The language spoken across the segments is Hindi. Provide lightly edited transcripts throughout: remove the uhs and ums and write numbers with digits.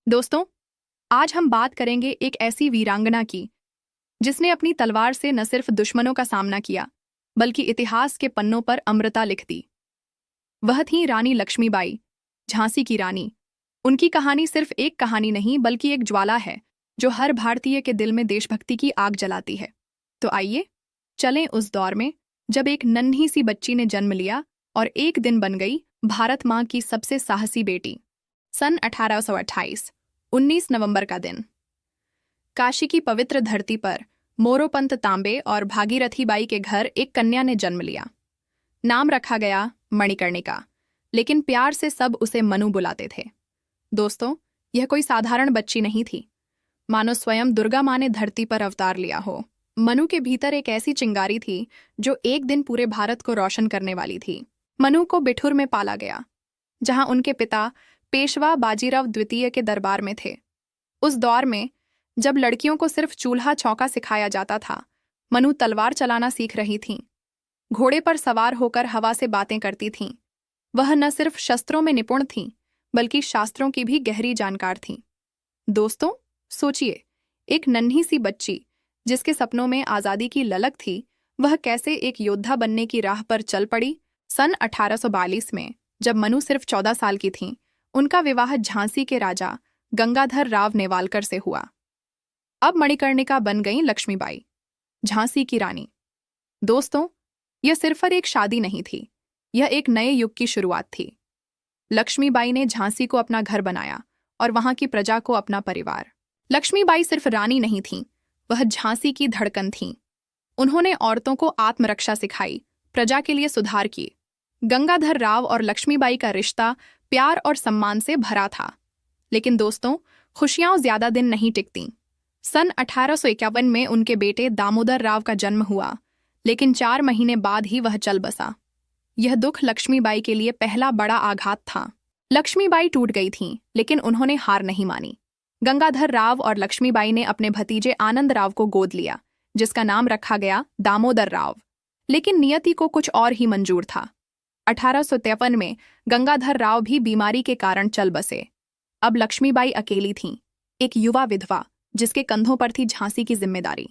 दोस्तों, आज हम बात करेंगे एक ऐसी वीरांगना की जिसने अपनी तलवार से न सिर्फ दुश्मनों का सामना किया बल्कि इतिहास के पन्नों पर अमरता लिख दी। वह थी रानी लक्ष्मीबाई, झांसी की रानी। उनकी कहानी सिर्फ एक कहानी नहीं बल्कि एक ज्वाला है जो हर भारतीय के दिल में देशभक्ति की आग जलाती है। तो आइए चलें उस दौर में जब एक नन्ही सी बच्ची ने जन्म लिया और एक दिन बन गई भारत माँ की सबसे साहसी बेटी। सन 1828 19 नवंबर का दिन। काशी की पवित्र धरती पर मोरोपंत तांबे और भागीरथी बाई के घर एक कन्या ने जन्म लिया। नाम रखा गया मणिकर्णिका, लेकिन प्यार से सब उसे मनु बुलाते थे। दोस्तों, यह कोई साधारण बच्ची नहीं थी, मानो स्वयं दुर्गा माँ ने धरती पर अवतार लिया हो। मनु के भीतर एक ऐसी चिंगारी थी जो एक दिन पूरे भारत को रोशन करने वाली थी। मनु को बिठुर में पाला गया, जहां उनके पिता पेशवा बाजीराव द्वितीय के दरबार में थे। उस दौर में जब लड़कियों को सिर्फ चूल्हा चौका सिखाया जाता था, मनु तलवार चलाना सीख रही थीं। घोड़े पर सवार होकर हवा से बातें करती थीं। वह न सिर्फ शस्त्रों में निपुण थीं बल्कि शास्त्रों की भी गहरी जानकार थीं। दोस्तों, सोचिए, एक नन्ही सी बच्ची जिसके सपनों में आज़ादी की ललक थी, वह कैसे एक योद्धा बनने की राह पर चल पड़ी। सन 1842 में जब मनु सिर्फ 14 साल की थीं, उनका विवाह झांसी के राजा गंगाधर राव नेवालकर से हुआ। अब मणिकर्णिका बन गईं लक्ष्मीबाई, झांसी की रानी। दोस्तों, यह सिर्फ एक शादी नहीं थी, यह एक नए युग की शुरुआत थी। लक्ष्मीबाई ने झांसी को अपना घर बनाया और वहां की प्रजा को अपना परिवार। लक्ष्मीबाई सिर्फ रानी नहीं थीं, वह झांसी की धड़कन थीं। उन्होंने औरतों को आत्मरक्षा सिखाई, प्रजा के लिए सुधार किए। गंगाधर राव और लक्ष्मीबाई का रिश्ता प्यार और सम्मान से भरा था। लेकिन दोस्तों, खुशियां ज्यादा दिन नहीं टिकतीं। सन 1851 में उनके बेटे दामोदर राव का जन्म हुआ, लेकिन 4 महीने बाद ही वह चल बसा। यह दुख लक्ष्मीबाई के लिए पहला बड़ा आघात था। लक्ष्मीबाई टूट गई थीं, लेकिन उन्होंने हार नहीं मानी। गंगाधर राव और लक्ष्मीबाई ने अपने भतीजे आनंद राव को गोद लिया, जिसका नाम रखा गया दामोदर राव। लेकिन नियति को कुछ और ही मंजूर था। 1853 में गंगाधर राव भी बीमारी के कारण चल बसे। अब लक्ष्मीबाई अकेली थीं, एक युवा विधवा जिसके कंधों पर थी झांसी की जिम्मेदारी।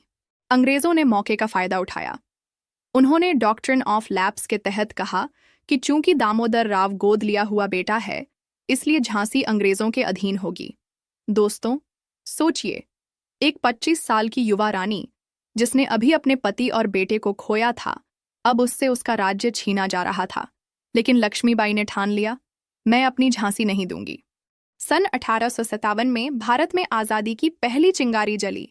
अंग्रेजों ने मौके का फायदा उठाया। उन्होंने डॉक्ट्रिन ऑफ लैप्स के तहत कहा कि चूंकि दामोदर राव गोद लिया हुआ बेटा है, इसलिए झांसी अंग्रेजों के अधीन होगी। दोस्तों, सोचिए, एक 25 साल की युवा रानी जिसने अभी अपने पति और बेटे को खोया था, अब उससे उसका राज्य छीना जा रहा था। लेकिन लक्ष्मीबाई ने ठान लिया, मैं अपनी झांसी नहीं दूंगी। सन 1857 में भारत में आज़ादी की पहली चिंगारी जली।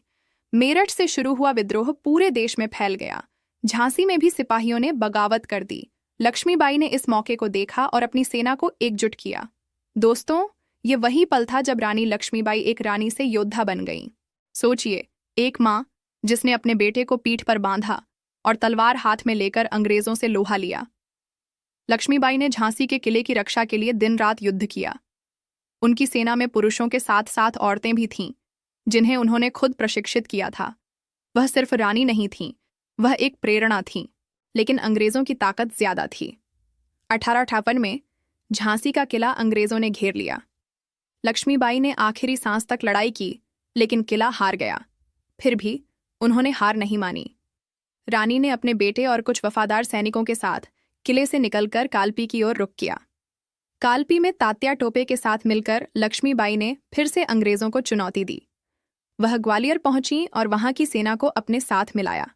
मेरठ से शुरू हुआ विद्रोह पूरे देश में फैल गया। झांसी में भी सिपाहियों ने बगावत कर दी। लक्ष्मीबाई ने इस मौके को देखा और अपनी सेना को एकजुट किया। दोस्तों, ये वही पल था जब रानी लक्ष्मीबाई एक रानी से योद्धा बन गईं। सोचिए, एक माँ जिसने अपने बेटे को पीठ पर बांधा और तलवार हाथ में लेकर अंग्रेजों से लोहा लिया। लक्ष्मीबाई ने झांसी के किले की रक्षा के लिए दिन रात युद्ध किया। उनकी सेना में पुरुषों के साथ साथ औरतें भी थीं, जिन्हें उन्होंने खुद प्रशिक्षित किया था। वह सिर्फ रानी नहीं थीं, वह एक प्रेरणा थीं। लेकिन अंग्रेजों की ताकत ज्यादा थी। 1858 में झांसी का किला अंग्रेजों ने घेर लिया। लक्ष्मीबाई ने आखिरी सांस तक लड़ाई की, लेकिन किला हार गया। फिर भी उन्होंने हार नहीं मानी। रानी ने अपने बेटे और कुछ वफादार सैनिकों के साथ किले से निकलकर कालपी की ओर रुख किया। कालपी में तात्या टोपे के साथ मिलकर लक्ष्मीबाई ने फिर से अंग्रेजों को चुनौती दी। वह ग्वालियर पहुंची और वहां की सेना को अपने साथ मिलाया।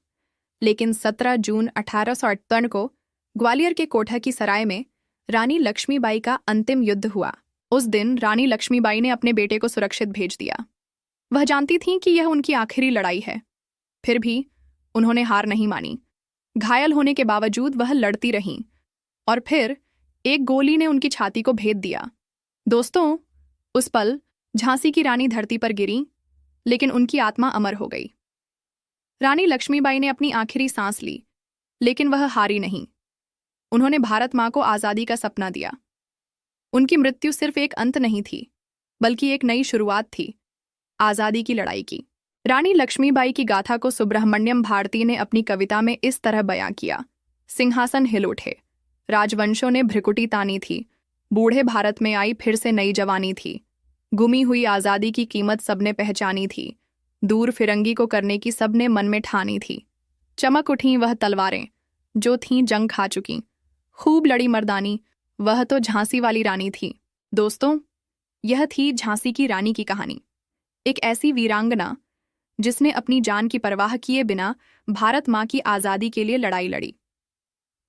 लेकिन 17 जून 1858 को ग्वालियर के कोठा की सराय में रानी लक्ष्मीबाई का अंतिम युद्ध हुआ। उस दिन रानी लक्ष्मीबाई ने अपने बेटे को सुरक्षित भेज दिया। वह जानती थीं कि यह उनकी आखिरी लड़ाई है। फिर भी उन्होंने हार नहीं मानी। घायल होने के बावजूद वह लड़ती रहीं और फिर एक गोली ने उनकी छाती को भेद दिया। दोस्तों, उस पल झांसी की रानी धरती पर गिरी, लेकिन उनकी आत्मा अमर हो गई। रानी लक्ष्मीबाई ने अपनी आखिरी सांस ली, लेकिन वह हारी नहीं। उन्होंने भारत माँ को आज़ादी का सपना दिया। उनकी मृत्यु सिर्फ एक अंत नहीं थी, बल्कि एक नई शुरुआत थी, आज़ादी की लड़ाई की। रानी लक्ष्मीबाई की गाथा को सुब्रह्मण्यम भारती ने अपनी कविता में इस तरह बयां किया। सिंहासन हिल उठे, राजवंशों ने भ्रिकुटी तानी थी, बूढ़े भारत में आई फिर से नई जवानी थी। गुमी हुई आज़ादी की कीमत सबने पहचानी थी। दूर फिरंगी को करने की सबने मन में ठानी थी। चमक उठी वह तलवारें जो थीं जंग खा चुकी। खूब लड़ी मर्दानी, वह तो झांसी वाली रानी थी। दोस्तों, यह थी झांसी की रानी की कहानी। एक ऐसी वीरांगना जिसने अपनी जान की परवाह किए बिना भारत माँ की आज़ादी के लिए लड़ाई लड़ी।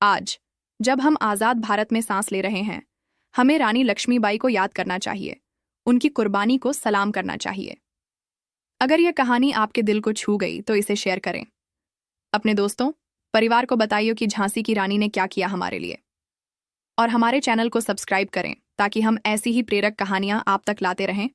आज जब हम आज़ाद भारत में सांस ले रहे हैं, हमें रानी लक्ष्मीबाई को याद करना चाहिए, उनकी कुर्बानी को सलाम करना चाहिए। अगर यह कहानी आपके दिल को छू गई तो इसे शेयर करें। अपने दोस्तों, परिवार को बताइए कि झांसी की रानी ने क्या किया हमारे लिए। और हमारे चैनल को सब्सक्राइब करें ताकि हम ऐसी ही प्रेरक कहानियां आप तक लाते रहें।